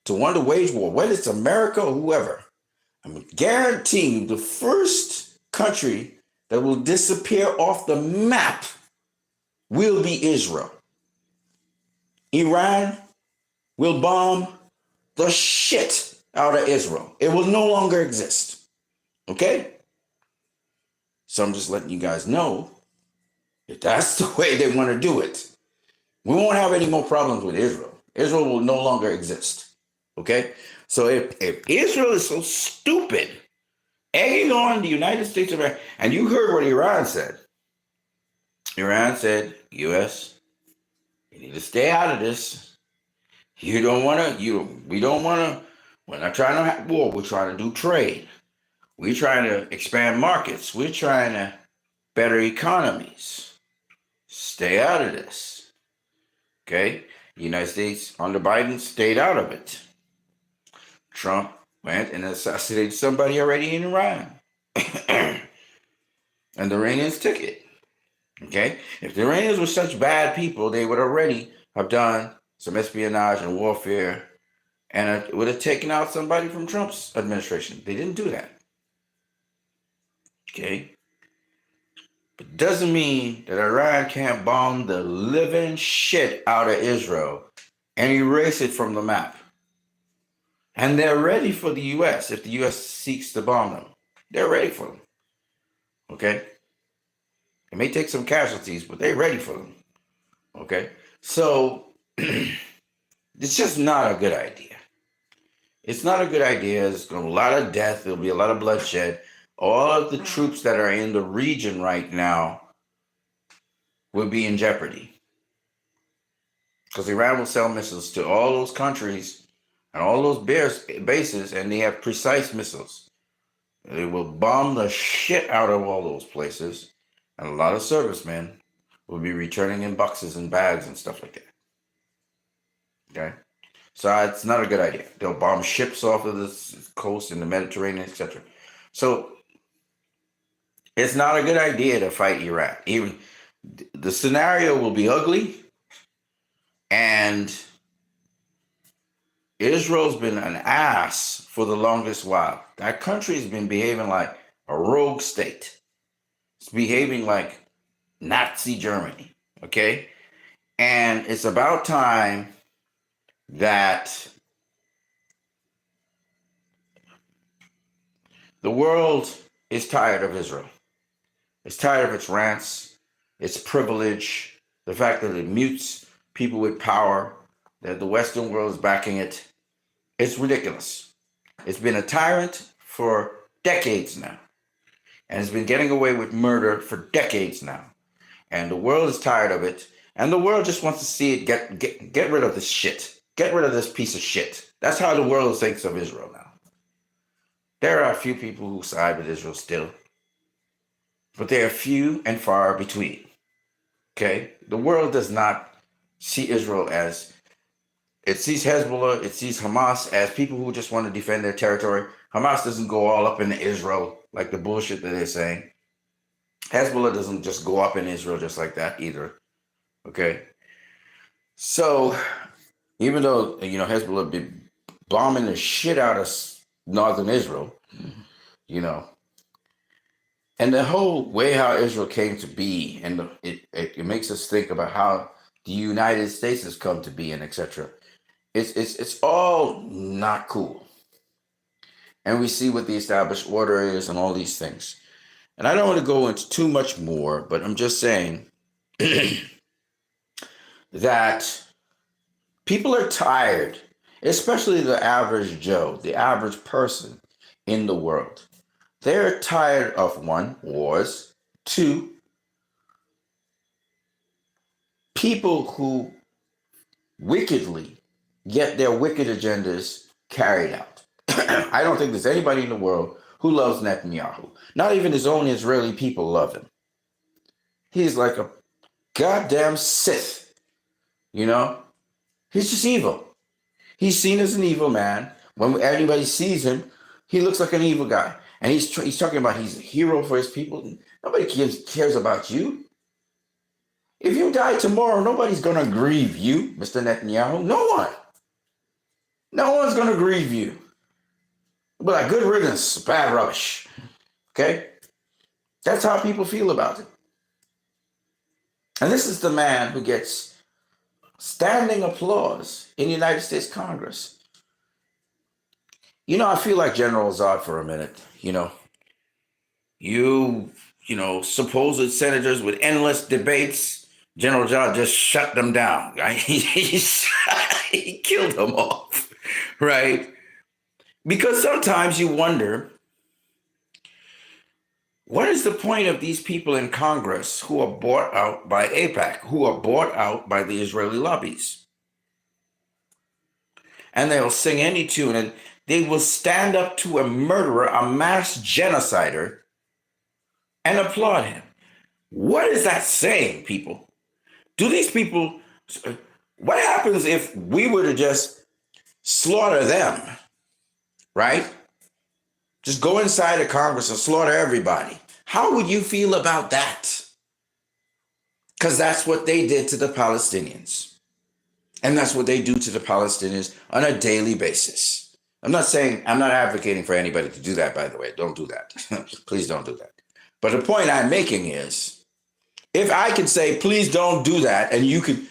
to want to wage war, whether it's America or whoever, I'm guaranteeing the first country that will disappear off the map will be Israel. Iran will bomb the shit out of Israel. It will no longer exist. Okay? So I'm just letting you guys know if that's the way they want to do it, we won't have any more problems with Israel. Israel will no longer exist. Okay? So if Israel is so stupid, egging on the United States of America, and you heard what Iran said. Iran said, U.S., you need to stay out of this. You don't want to, we don't want to, we're not trying to have war. We're trying to do trade. We're trying to expand markets. We're trying to better economies. Stay out of this. Okay? The United States, under Biden, stayed out of it. Trump went and assassinated somebody already in Iran. And the Iranians took it. Okay? If the Iranians were such bad people, they would already have done some espionage and warfare and it would have taken out somebody from Trump's administration. They didn't do that. Okay? But doesn't mean that Iran can't bomb the living shit out of Israel and erase it from the map. And they're ready for the U.S. if the U.S. seeks to bomb them. They're ready for them. Okay? It may take some casualties, but they're ready for them. Okay? So, it's just not a good idea. It's not a good idea. There's going to be a lot of death. There'll be a lot of bloodshed. All of the troops that are in the region right now will be in jeopardy. Because Iran will sell missiles to all those countries and all those bases, and they have precise missiles. They will bomb the shit out of all those places, and a lot of servicemen will be returning in boxes and bags and stuff like that. Okay? So it's not a good idea. They'll bomb ships off of the coast in the Mediterranean, etc. So it's not a good idea to fight Iran. Even the scenario will be ugly, and Israel's been an ass for the longest while. That country has been behaving like a rogue state. It's behaving like Nazi Germany, okay? And it's about time that the world is tired of Israel. It's tired of its rants, its privilege, the fact that it mutes people with power, that the Western world is backing it. It's ridiculous. It's been a tyrant for decades now. And it's been getting away with murder for decades now. And the world is tired of it. And the world just wants to see it get rid of this shit. Get rid of this piece of shit. That's how the world thinks of Israel now. There are a few people who side with Israel still. But they are few and far between. Okay? The world does not see Israel as, it sees Hezbollah, it sees Hamas as people who just want to defend their territory. Hamas doesn't go all up into Israel like the bullshit that they're saying. Hezbollah doesn't just go up in Israel just like that either. Okay? So, even though, Hezbollah been bombing the shit out of northern Israel, and the whole way how Israel came to be, and it makes us think about how the United States has come to be, and etc. It's all not cool. And we see what the established order is and all these things. And I don't want to go into too much more, but I'm just saying that people are tired, especially the average Joe, the average person in the world. They're tired of, 1, wars, 2, people who wickedly get their wicked agendas carried out. I don't think there's anybody in the world who loves Netanyahu. Not even his own Israeli people love him. He's like a goddamn Sith, you know? He's just evil. He's seen as an evil man. When anybody sees him, he looks like an evil guy. And he's talking about he's a hero for his people. Nobody cares about you. If you die tomorrow, nobody's going to grieve you, Mr. Netanyahu. No one. No one's going to grieve you. But like, good riddance, bad rubbish. Okay? That's how people feel about it. And this is the man who gets standing applause in the United States Congress. You know, I feel like General Zod for a minute. You know, supposed senators with endless debates, General Zod just shut them down. Right? He killed them off, right? Because sometimes you wonder, what is the point of these people in Congress who are bought out by AIPAC, who are bought out by the Israeli lobbies? And they'll sing any tune, and they will stand up to a murderer, a mass genocider, and applaud him. What is that saying, people? Do these people, what happens if we were to just slaughter them, right? Just go inside of Congress and slaughter everybody. How would you feel about that? Because that's what they did to the Palestinians. And that's what they do to the Palestinians on a daily basis. I'm not advocating for anybody to do that, by the way. Don't do that. Please don't do that. But the point I'm making is, if I could say, please don't do that, and you could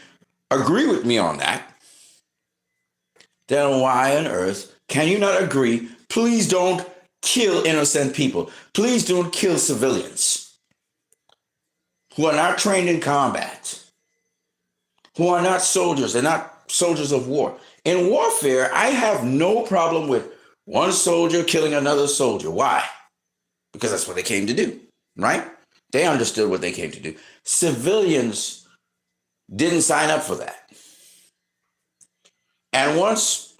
agree with me on that, then why on earth can you not agree, please don't kill innocent people. Please don't kill civilians who are not trained in combat, who are not soldiers. They're not soldiers of war. In warfare, I have no problem with one soldier killing another soldier. Why? Because that's what they came to do, right? They understood what they came to do. Civilians didn't sign up for that. And once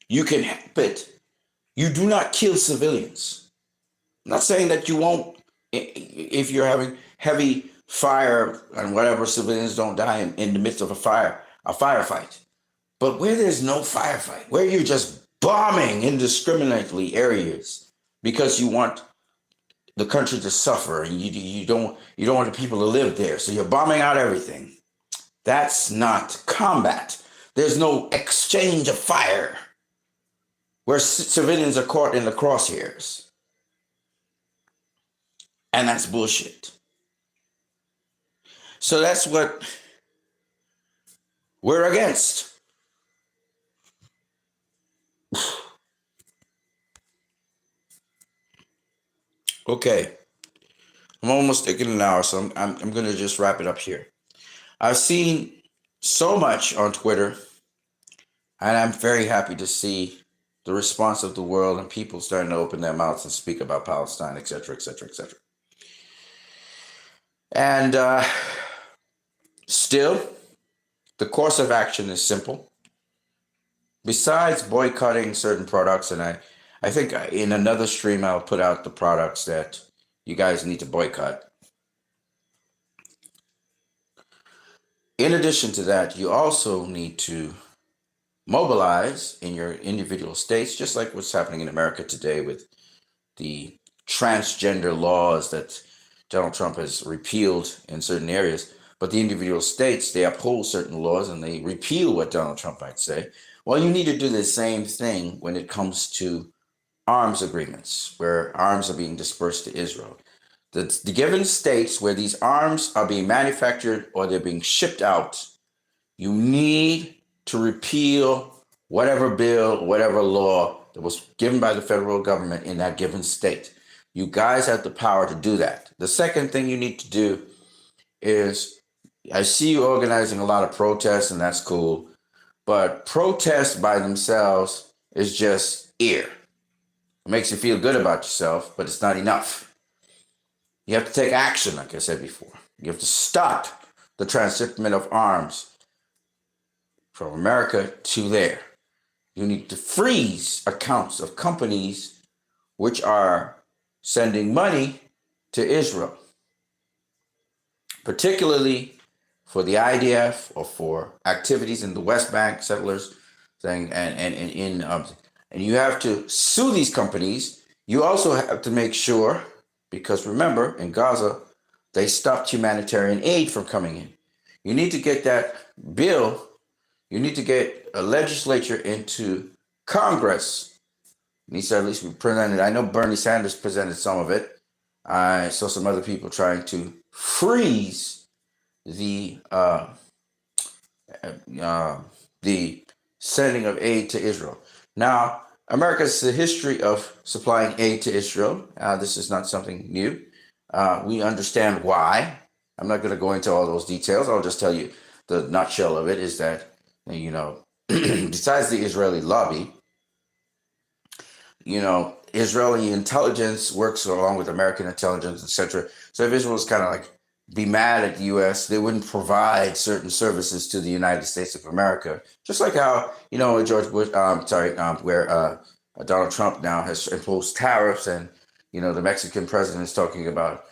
you can help it, you do not kill civilians. I'm not saying that you won't, if you're having heavy fire and whatever, civilians don't die in the midst of a firefight. But where there's no firefight, where you're just bombing indiscriminately areas because you want the country to suffer and you don't want the people to live there, so you're bombing out everything. That's not combat. There's no exchange of fire where civilians are caught in the crosshairs. And that's bullshit. So that's what we're against. Okay. I'm almost taking an hour, so I'm going to just wrap it up here. I've seen so much on Twitter, and I'm very happy to see the response of the world and people starting to open their mouths and speak about Palestine, etc., etc., etc. And still, the course of action is simple. Besides boycotting certain products, and I think in another stream I'll put out the products that you guys need to boycott. In addition to that, you also need to mobilize in your individual states, just like what's happening in America today with the transgender laws that Donald Trump has repealed in certain areas. But the individual states, they uphold certain laws and they repeal what Donald Trump might say. Well, you need to do the same thing when it comes to arms agreements, where arms are being dispersed to Israel. The given states where these arms are being manufactured or they're being shipped out, you need to repeal whatever bill, whatever law that was given by the federal government in that given state. You guys have the power to do that. The second thing you need to do is, I see you organizing a lot of protests, and that's cool, but protests by themselves is just ear. It makes you feel good about yourself, but it's not enough. You have to take action, like I said before. You have to stop the transshipment of arms from America to there. You need to freeze accounts of companies which are sending money to Israel, particularly for the IDF or for activities in the West Bank, settlers saying, and you have to sue these companies. You also have to make sure, because remember, in Gaza, they stopped humanitarian aid from coming in. You need to get that bill. You need to get a legislature into Congress. It needs to at least be presented. I know Bernie Sanders presented some of it. I saw some other people trying to freeze the sending of aid to Israel. Now, America has a history of supplying aid to Israel. This is not something new. We understand why. I'm not going to go into all those details. I'll just tell you the nutshell of it is that, besides the Israeli lobby, Israeli intelligence works along with American intelligence, etc. So if Israel was kind of like be mad at the U.S., they wouldn't provide certain services to the United States of America. Just like how, George Bush, where Donald Trump now has imposed tariffs, and, the Mexican president is talking about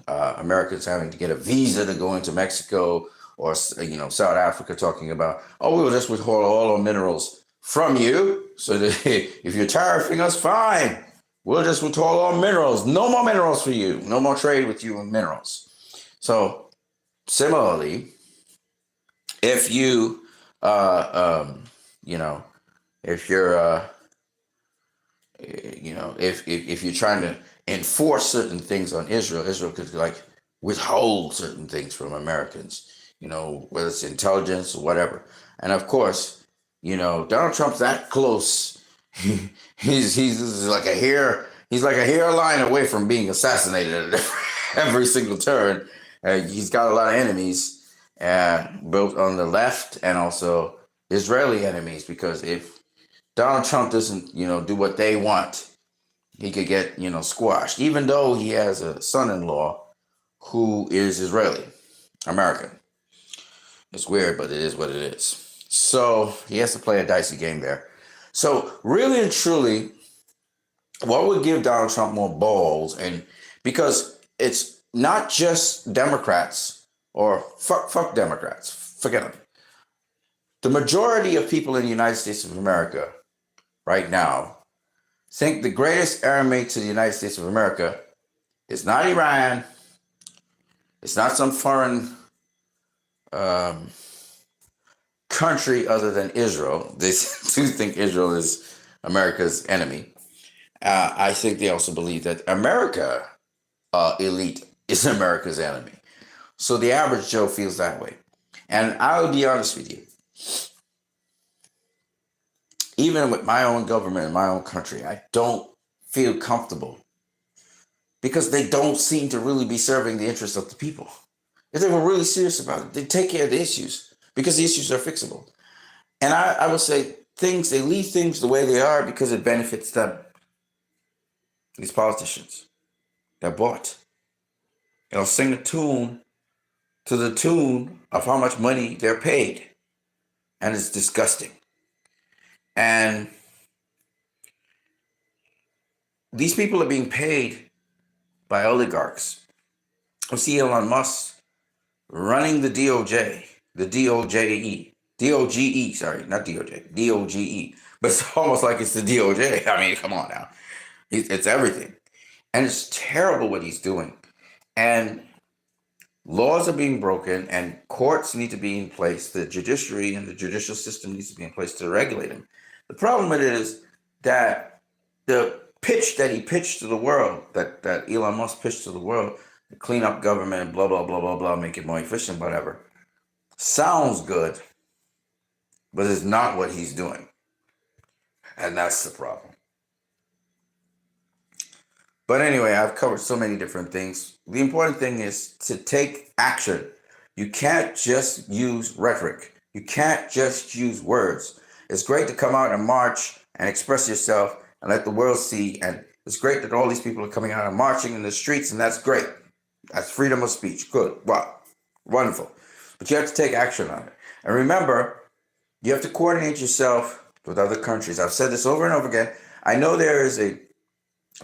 Americans having to get a visa to go into Mexico, or, South Africa talking about, we'll just withhold all our minerals from you. So that if you're tariffing us, fine. We'll just withhold all minerals. No more minerals for you. No more trade with you in minerals. So similarly, if you, if you're, if you're trying to enforce certain things on Israel, Israel could withhold certain things from Americans, whether it's intelligence or whatever. And of course, Donald Trump's that close. He's like a hair. He's like a hairline away from being assassinated at every single turn. He's got a lot of enemies, both on the left and also Israeli enemies. Because if Donald Trump doesn't, do what they want, he could get, squashed. Even though he has a son-in-law who is Israeli American. It's weird, but it is what it is. So he has to play a dicey game there. So really and truly, what would give Donald Trump more balls, and because it's not just Democrats or fuck Democrats, forget them. The majority of people in the United States of America right now think the greatest enemy to the United States of America is not Iran. It's not some foreign country other than Israel. They do think Israel is America's enemy. I think they also believe that America elite is America's enemy. So the average Joe feels that way. And I'll be honest with you. Even with my own government in my own country, I don't feel comfortable because they don't seem to really be serving the interests of the people. If they were really serious about it, they'd take care of the issues because the issues are fixable. And I would say they leave things the way they are because it benefits them. These politicians, they're bought. They'll sing a tune to the tune of how much money they're paid. And it's disgusting. And these people are being paid by oligarchs. I see Elon Musk running the DOJ, the DOGE, sorry, not DOJ, DOGE. But it's almost like it's the DOJ. I mean, come on now. It's everything. And it's terrible what he's doing. And laws are being broken, and courts need to be in place. The judiciary and the judicial system needs to be in place to regulate him. The problem with it is that the pitch that he pitched to the world, that Elon Musk pitched to the world, to clean up government, blah, blah, blah, blah, blah, make it more efficient, whatever, sounds good, but it's not what he's doing. And that's the problem. But anyway, I've covered so many different things. The important thing is to take action. You can't just use rhetoric. You can't just use words. It's great to come out and march and express yourself and let the world see. And it's great that all these people are coming out and marching in the streets, and that's great. That's freedom of speech. Good. Wow. Wonderful. But you have to take action on it. And remember, you have to coordinate yourself with other countries. I've said this over and over again. I know there is a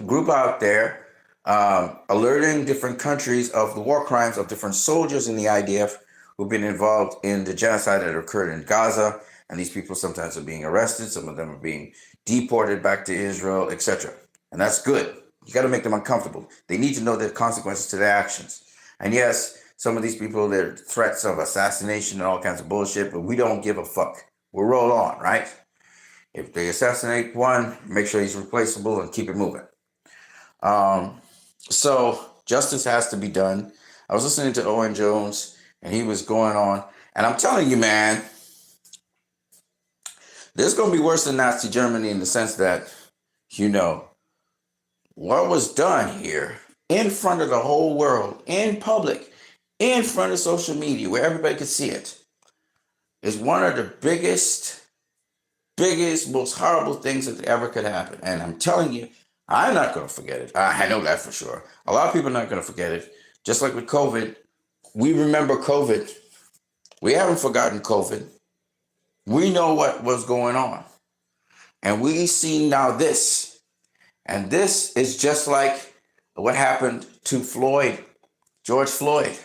group out there alerting different countries of the war crimes of different soldiers in the IDF who've been involved in the genocide that occurred in Gaza. And these people sometimes are being arrested. Some of them are being deported back to Israel, etc. And that's good. You got to make them uncomfortable. They need to know the consequences to their actions. And yes, some of these people, they're threats of assassination and all kinds of bullshit, but we don't give a fuck. We'll roll on, right? If they assassinate one, make sure he's replaceable and keep it moving. So justice has to be done. I was listening to Owen Jones and he was going on, and I'm telling you, man, this is going to be worse than Nazi Germany in the sense that, you know, what was done here in front of the whole world, in public, in front of social media, where everybody could see it, is one of the biggest, most horrible things that ever could happen. And I'm telling you, I'm not going to forget it. I know that for sure. A lot of people are not going to forget it. Just like with COVID, we remember COVID. We haven't forgotten COVID. We know what was going on. And we see now this. And this is just like what happened to George Floyd.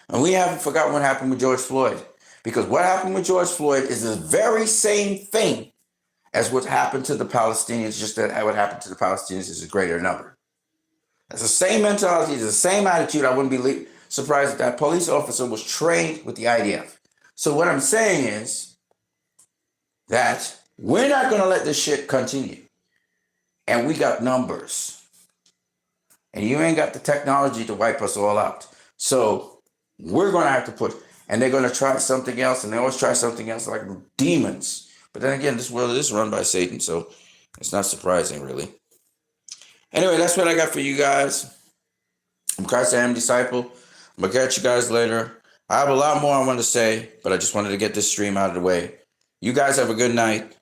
And we haven't forgotten what happened with George Floyd. Because what happened with George Floyd is the very same thing as what happened to the Palestinians, just that what happened to the Palestinians is a greater number. It's the same mentality, it's the same attitude. I wouldn't be surprised if that police officer was trained with the IDF. So what I'm saying is that we're not going to let this shit continue. And we got numbers. And you ain't got the technology to wipe us all out. So we're going to have to and they're going to try something else, and they always try something else like demons. But then again, this world is run by Satan, so it's not surprising, really. Anyway, that's what I got for you guys. I'm Christ I Am Disciple. I'm going to catch you guys later. I have a lot more I want to say, but I just wanted to get this stream out of the way. You guys have a good night.